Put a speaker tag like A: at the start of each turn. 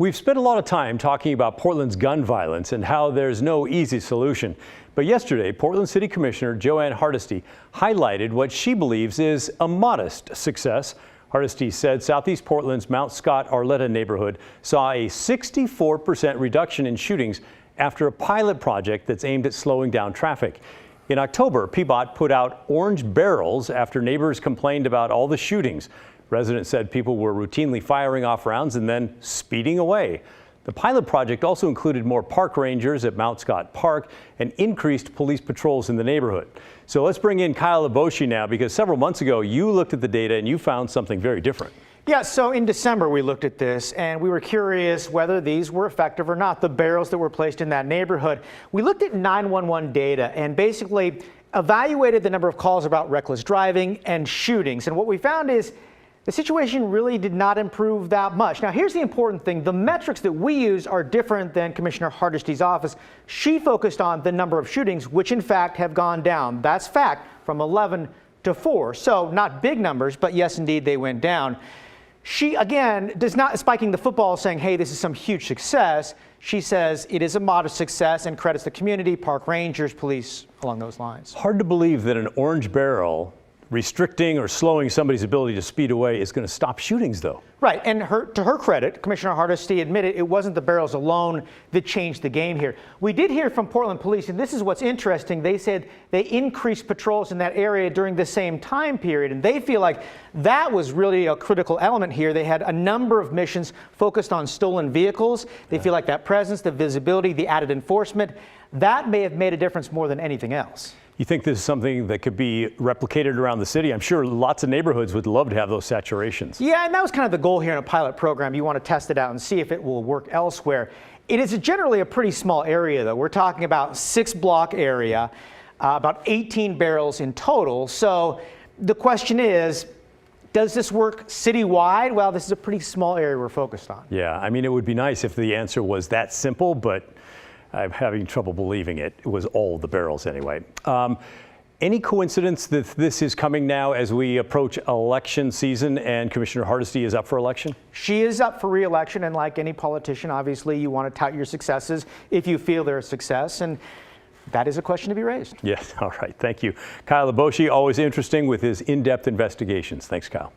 A: We've spent a lot of time talking about Portland's gun violence and how there's no easy solution. But yesterday, Portland City Commissioner Joanne Hardesty highlighted what she believes is a modest success. Hardesty said Southeast Portland's Mount Scott-Arleta neighborhood saw a 64% reduction in shootings after a pilot project that's aimed at slowing down traffic. In October, PBOT put out orange barrels after neighbors complained about all the shootings. Residents said people were routinely firing off rounds and then speeding away. The pilot project also included more park rangers at Mount Scott Park and increased police patrols in the neighborhood. So let's bring in Kyle Aboshi now, because several months ago you looked at the data and you found something very different.
B: Yeah, so in December we looked at this and we were curious whether these were effective or not, the barrels that were placed in that neighborhood. We looked at 911 data and basically evaluated the number of calls about reckless driving and shootings. And what we found is the situation really did not improve that much. Now, here's the important thing. The metrics that we use are different than Commissioner Hardesty's office. She focused on the number of shootings, which in fact have gone down. That's fact, from 11 to 4. So not big numbers, but yes, indeed, they went down. She, again, does not spiking the football saying, hey, this is some huge success. She says it is a modest success and credits the community, park rangers, police, along those lines.
A: Hard to believe that an orange barrel restricting or slowing somebody's ability to speed away is going to stop shootings, though.
B: Right, and to her credit, Commissioner Hardesty admitted it wasn't the barrels alone that changed the game here. We did hear from Portland Police, and this is what's interesting. They said they increased patrols in that area during the same time period, and they feel like that was really a critical element here. They had a number of missions focused on stolen vehicles. They feel like that presence, the visibility, the added enforcement, that may have made a difference more than anything else.
A: You think this is something that could be replicated around the city? I'm sure lots of neighborhoods would love to have those saturations.
B: Yeah, and that was kind of the goal here in a pilot program. You want to test it out and see if it will work elsewhere. It is generally a pretty small area, though. We're talking about 6-block area, about 18 barrels in total. So the question is, does this work citywide? Well, this is a pretty small area we're focused on.
A: Yeah, I mean, it would be nice if the answer was that simple, but I'm having trouble believing it. It was all the barrels anyway. Any coincidence that this is coming now as we approach election season and Commissioner Hardesty is up for election?
B: She is up for re-election, and like any politician, obviously you want to tout your successes if you feel they're a success, and that is a question to be raised.
A: Yes, all right, thank you. Kyle Aboshi, always interesting with his in-depth investigations. Thanks, Kyle.